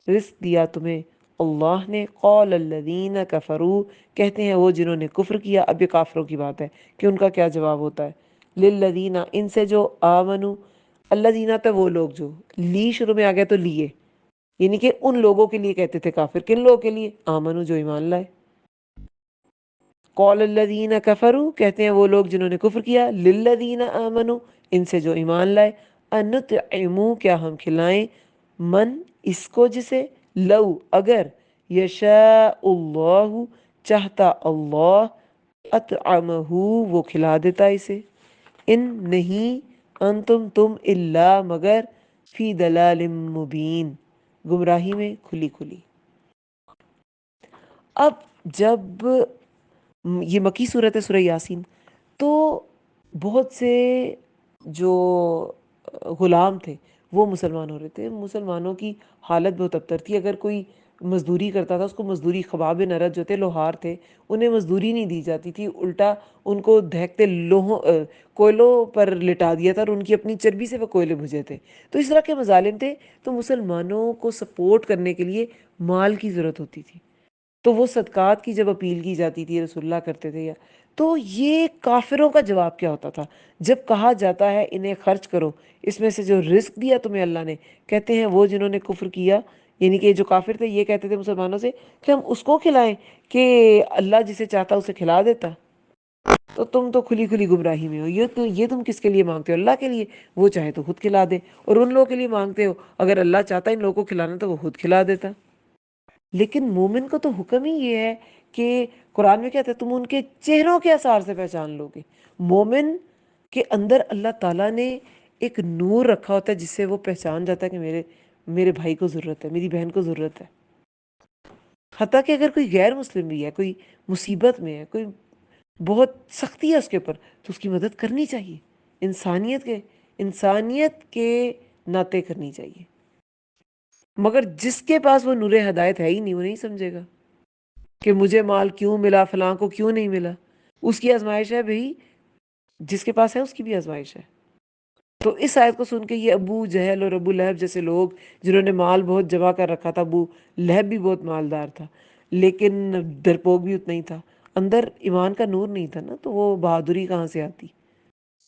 رزق دیا تمہیں اللہ نے، قال الذین کفروا، کہتے ہیں وہ جنہوں نے کفر کیا۔ اب یہ کافروں کی بات ہے کہ ان کا کیا جواب ہوتا ہے۔ للذین، ان سے جو، آمنو، الذین تو وہ لوگ جو، لی شروع میں آ گیا تو لیے، یعنی کہ ان لوگوں کے لیے کہتے تھے کافر، کن لوگوں کے لیے؟ آمنو، جو ایمان لائے۔ قال الذین کفروا، کہتے ہیں وہ لوگ جنہوں نے کفر کیا، للذین آمنوا، ان سے جو ایمان لائے، انطعموا، کیا ہم کھلائیں، من، اس کو جسے، لو، اگر، یشاء اللہ، چاہتا اللہ، اطعمہ وہ کھلا دیتا اسے، ان نہیں، انتم تم، الا مگر، فی دلال مبین گمراہی میں کھلی کھلی۔ اب جب یہ مکی صورت ہے سورہ یاسین، تو بہت سے جو غلام تھے وہ مسلمان ہو رہے تھے، مسلمانوں کی حالت بہت ابتر تھی۔ اگر کوئی مزدوری کرتا تھا، اس کو مزدوری، خواب نرد جو تھے لوہار تھے، انہیں مزدوری نہیں دی جاتی تھی، الٹا ان کو دہکتے لوہوں کوئلوں پر لٹا دیا تھا، اور ان کی اپنی چربی سے وہ کوئلے بھجے تھے۔ تو اس طرح کے مظالم تھے، تو مسلمانوں کو سپورٹ کرنے کے لیے مال کی ضرورت ہوتی تھی، تو وہ صدقات کی جب اپیل کی جاتی تھی، رسول اللہ کرتے تھے، یا تو یہ کافروں کا جواب کیا ہوتا تھا جب کہا جاتا ہے انہیں خرچ کرو، اس میں سے جو رزق دیا تمہیں اللہ نے، کہتے ہیں وہ جنہوں نے کفر کیا، یعنی کہ جو کافر تھے، یہ کہتے تھے مسلمانوں سے کہ ہم اس کو کھلائیں کہ اللہ جسے چاہتا اسے کھلا دیتا۔ تو تم تو کھلی کھلی گمراہی میں ہو، یہ تم کس کے لیے مانگتے ہو؟ اللہ کے لیے، وہ چاہے تو خود کھلا دے، اور ان لوگوں کے لیے مانگتے ہو، اگر اللہ چاہتا ان لوگوں کو کھلانا تو وہ خود کھلا دیتا۔ لیکن مومن کو تو حکم ہی یہ ہے کہ قرآن میں کہتا ہے تم ان کے چہروں کے آثار سے پہچان لو گے۔ مومن کے اندر اللہ تعالیٰ نے ایک نور رکھا ہوتا ہے جس سے وہ پہچان جاتا ہے کہ میرے بھائی کو ضرورت ہے، میری بہن کو ضرورت ہے۔ حتیٰ کہ اگر کوئی غیر مسلم بھی ہے، کوئی مصیبت میں ہے، کوئی بہت سختی ہے اس کے اوپر، تو اس کی مدد کرنی چاہیے، انسانیت کے ناطے کرنی چاہیے۔ مگر جس کے پاس وہ نور ہدایت ہے ہی نہیں، وہ نہیں سمجھے گا کہ مجھے مال کیوں ملا، فلاں کو کیوں نہیں ملا۔ اس کی آزمائش ہے بھئی، جس کے پاس ہے اس کی بھی آزمائش ہے۔ تو اس آیت کو سن کے یہ ابو جہل اور ابو لہب جیسے لوگ جنہوں نے مال بہت جمع کر رکھا تھا، ابو لہب بھی بہت مالدار تھا لیکن ڈرپوک بھی اتنا ہی تھا، اندر ایمان کا نور نہیں تھا نا، تو وہ بہادری کہاں سے آتی؟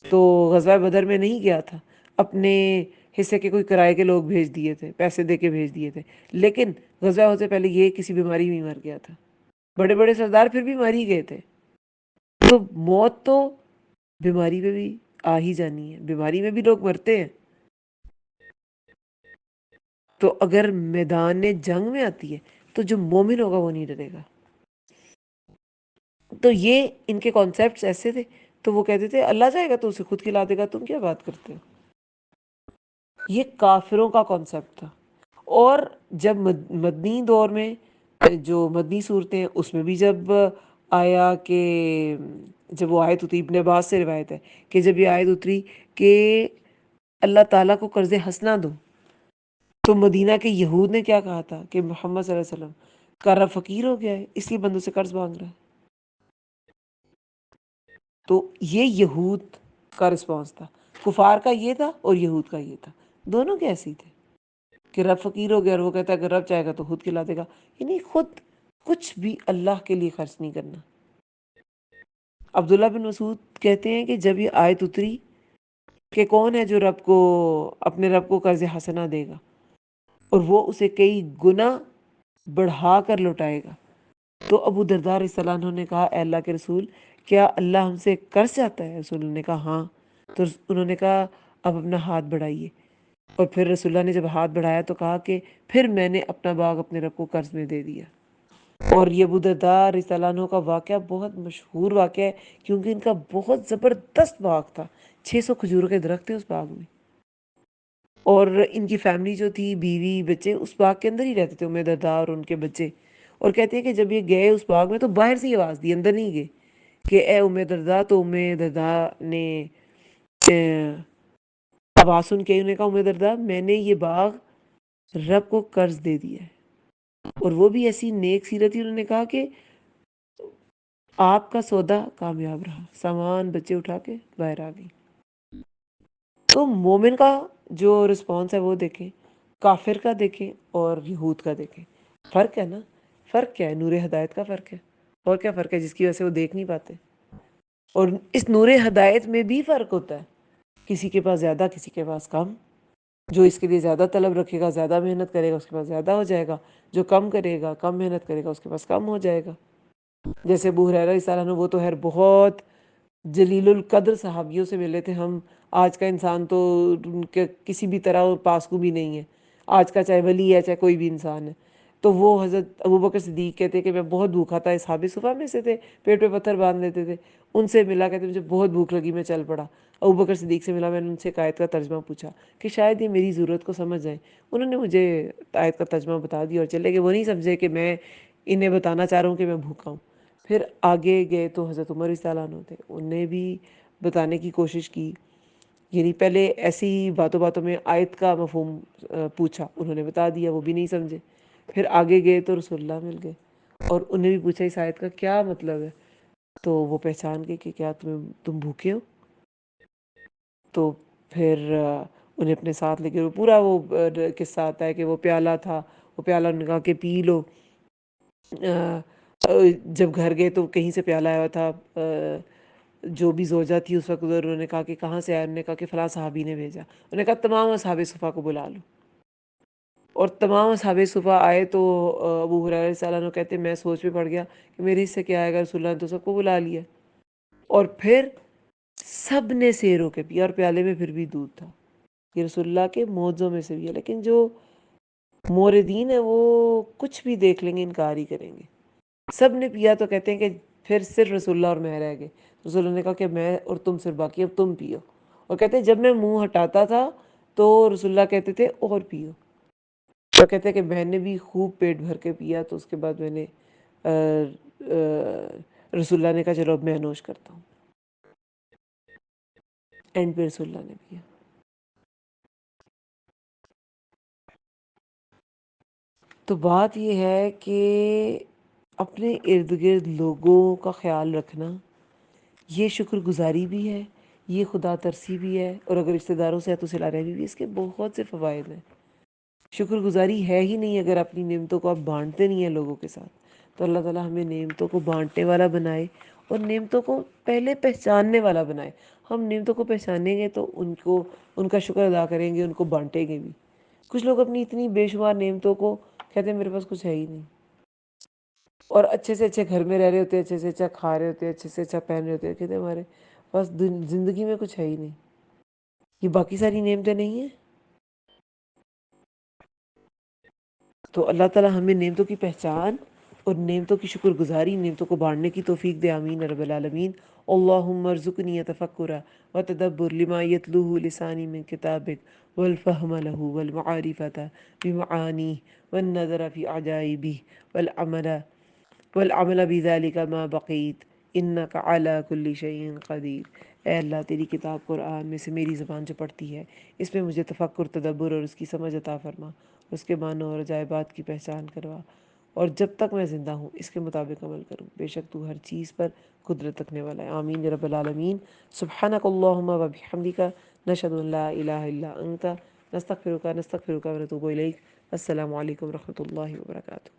تو غزوہ بدر میں نہیں گیا تھا، اپنے حصے کے کوئی کرائے کے لوگ بھیج دیے تھے، پیسے دے کے بھیج دیے تھے، لیکن غزوہ ہونے سے پہلے یہ کسی بیماری میں مر گیا تھا۔ بڑے بڑے سردار پھر بھی مر ہی گئے تھے۔ تو موت تو بیماری میں بھی آ ہی جانی ہے، بیماری میں بھی لوگ مرتے ہیں۔ تو اگر میدان جنگ میں آتی ہے تو جو مومن ہوگا وہ نہیں ڈرے گا۔ تو یہ ان کے کانسیپٹس ایسے تھے، تو وہ کہتے تھے اللہ چاہے گا تو اسے خود کھلا دے گا، تم کیا بات کرتے ہو؟ یہ کافروں کا کانسیپٹ تھا۔ اور جب مدنی دور میں جو مدنی صورتیں ہیں، اس میں بھی جب آیا کہ جب وہ آیت اتری، ابن عباس سے روایت ہے کہ جب یہ آیت اتری کہ اللہ تعالیٰ کو قرض حسنہ دو، تو مدینہ کے یہود نے کیا کہا تھا کہ محمد صلی اللہ علیہ وسلم کا رب فقیر ہو گیا ہے، اس لیے بندوں سے قرض مانگ رہا ہے۔ تو یہ یہود کا رسپانس تھا، کفار کا یہ تھا اور یہود کا یہ تھا، دونوں کے ایسے ہی تھے کہ رب فقیر ہو گیا، اور وہ کہتا ہے اگر رب چاہے گا تو خود کھلا دے گا، یعنی خود کچھ بھی اللہ کے لیے خرچ نہیں کرنا۔ عبداللہ بن مسعود کہتے ہیں کہ جب یہ آیت اتری کہ کون ہے جو اپنے رب کو قرض حسنہ دے گا اور وہ اسے کئی گنا بڑھا کر لوٹائے گا، تو ابو درداء رضی اللہ عنہ نے کہا اے اللہ کے رسول، کیا اللہ ہم سے قرض چاہتا ہے؟ رسول اللہ نے کہا ہاں۔ تو انہوں نے کہا اب اپنا ہاتھ بڑھائیے، اور پھر رسول اللہ نے جب ہاتھ بڑھایا تو کہا کہ پھر میں نے اپنا باغ اپنے رب کو قرض میں دے دیا۔ اور یہ ابو درداء رضی اللہ عنہ کا واقعہ بہت مشہور واقعہ ہے، کیونکہ ان کا بہت زبردست باغ تھا، 600 کھجوروں کے درخت تھے اس باغ میں، اور ان کی فیملی جو تھی، بیوی بچے، اس باغ کے اندر ہی رہتے تھے، ام درداء اور ان کے بچے۔ اور کہتے ہیں کہ جب یہ گئے اس باغ میں تو باہر سے ہی آواز دی، اندر نہیں گئے، کہ اے ام درداء۔ تو ام درداء نے آواز سن کے انہوں نے کہا ام درداء، میں نے یہ باغ رب کو قرض دے دیا ہے۔ اور وہ بھی ایسی نیک سیرت تھی، انہوں نے کہا کہ آپ کا سودا کامیاب رہا، سامان بچے اٹھا کے باہر آ گئی۔ تو مومن کا جو رسپانس ہے وہ دیکھیں، کافر کا دیکھیں اور یہود کا دیکھیں، فرق ہے نا؟ فرق کیا ہے؟ نور ہدایت کا فرق ہے، اور کیا فرق ہے جس کی وجہ سے وہ دیکھ نہیں پاتے؟ اور اس نور ہدایت میں بھی فرق ہوتا ہے، کسی کے پاس زیادہ، کسی کے پاس کم۔ جو اس کے لیے زیادہ طلب رکھے گا، زیادہ محنت کرے گا، اس کے پاس زیادہ ہو جائے گا، جو کم کرے گا، کم محنت کرے گا، اس کے پاس کم ہو جائے گا۔ جیسے ابو ہریرہ رضی اللہ عنہ، وہ تو بہت جلیل القدر صحابیوں سے ملے تھے۔ ہم آج کا انسان تو ان کے کسی بھی طرح پاسکو بھی نہیں ہے، آج کا چاہے ولی ہے چاہے کوئی بھی انسان ہے، تو وہ حضرت ابوبکر صدیق کہتے کہ میں بہت بھوکا تھا، اصحاب صفا میں سے تھے، پیٹ پہ پتھر باندھ لیتے تھے، ان سے ملا، کہتے مجھے بہت بھوک لگی، میں چل پڑا، ابوبکر صدیق سے ملا، میں نے ان سے ایک آیت کا ترجمہ پوچھا کہ شاید یہ میری ضرورت کو سمجھ جائیں، انہوں نے مجھے آیت کا ترجمہ بتا دیا اور چلے گئے، وہ نہیں سمجھے کہ میں انہیں بتانا چاہ رہا ہوں کہ میں بھوکا ہوں۔ پھر آگے گئے تو حضرت عمر رضی اللہ عنہ تھے، انہوں نے بھی بتانے کی کوشش کی، یعنی پہلے ایسی باتوں باتوں میں آیت کا مفہوم پوچھا، انہوں نے بتا دیا، وہ بھی نہیں سمجھے۔ پھر آگے گئے تو رسول اللہ مل گئے اور انہیں بھی پوچھا اس آیت کا کیا مطلب ہے، تو وہ پہچان گئے کہ کیا تم بھوکے ہو؟ تو پھر انہیں اپنے ساتھ لے کے پورا وہ قصہ آتا ہے کہ وہ پیالہ تھا، وہ پیالہ انہوں نے کہا کہ پی لو۔ جب گھر گئے تو کہیں سے پیالہ آیا تھا، جو بھی زوجہ تھی اس وقت، انہوں نے کہا کہ کہاں سے آیا، انہوں نے کہا کہ فلاں صحابی نے بھیجا، انہوں نے کہا تمام اصحاب صفا کو بلا لو، اور تمام اصحاب صفا آئے تو ابو ہریرہ رضی اللہ عنہ کہتے میں سوچ میں پڑ گیا کہ میرے اس سے کیا آئے گا، رسول اللہ نے تو سب کو بلا لیا، اور پھر سب نے سیر ہو کے پیا، اور پیالے میں پھر بھی دودھ تھا۔ یہ رسول اللہ کے معجزوں میں سے بھی ہے، لیکن جو موردین ہیں وہ کچھ بھی دیکھ لیں گے، انکار ہی کریں گے۔ سب نے پیا تو کہتے ہیں کہ پھر صرف رسول اللہ اور میں رہ گئے، رسول اللہ نے کہا کہ میں اور تم صرف باقی، اب تم پیو، اور کہتے ہیں جب میں منہ ہٹاتا تھا تو رسول اللہ کہتے تھے اور پیو، تو کہتے ہیں کہ میں نے بھی خوب پیٹ بھر کے پیا، تو اس کے بعد میں نے رسول اللہ نے کہا چلو اب میں نوش کرتا ہوں، اینڈ پہ رسول اللہ نے پیا۔ تو بات یہ ہے کہ اپنے ارد گرد لوگوں کا خیال رکھنا یہ شکر گزاری بھی ہے، یہ خدا ترسی بھی ہے، اور اگر رشتہ داروں سے ہے تو صلہ رحمی بھی، اس کے بہت سے فوائد ہیں۔ شکر گزاری ہے ہی نہیں اگر اپنی نعمتوں کو آپ بانٹتے نہیں ہیں لوگوں کے ساتھ، تو اللہ تعالیٰ ہمیں نعمتوں کو بانٹنے والا بنائے اور نعمتوں کو پہلے پہچاننے والا بنائے۔ ہم نعمتوں کو پہچانیں گے تو ان کا شکر ادا کریں گے، ان کو بانٹیں گے بھی۔ کچھ لوگ اپنی اتنی بے شمار نعمتوں کو کہتے ہیں میرے پاس کچھ ہے ہی نہیں، اور اچھے سے اچھے گھر میں رہ رہے ہوتے ہیں، اچھے سے اچھا کھا رہے ہوتے ہیں، اچھے سے اچھا پہن رہے ہوتے ہیں، کہتے ہیں ہمارے پاس زندگی میں کچھ ہے ہی نہیں۔ یہ باقی ساری نعمتیں نہیں ہیں؟ تو اللہ تعالیٰ ہمیں نعمتوں کی پہچان اور نعمتوں کی شکر گزاری، نعمتوں کو بانٹنے کی توفیق دے، آمین رب العالمین۔ اللہم ارزقنی تفکر و تدبر لما یتلوہ لسانی من کتابک والفہم لہ والمعارفة بمعانیہ والنظر فی عجائبہ والعمل بذلك ما بقیت انک علی کل شیء قدیر۔ اے اللہ تیری کتاب قرآن میں سے میری زبان جو پڑھتی ہے، اس میں مجھے تفکر، تدبر اور اس کی سمجھ عطا فرما، اس کے معنی اور عجائبات کی پہچان کروا، اور جب تک میں زندہ ہوں اس کے مطابق عمل کروں، بے شک تو ہر چیز پر قدرت رکھنے والا ہے، آمین یا رب العالمین۔ سبحانک اللہم و بحمدک، نشہد ان لا الہ الا انت، نستغفرک ونتوب الیک۔ السلام علیکم ورحمۃ اللہ وبرکاتہ۔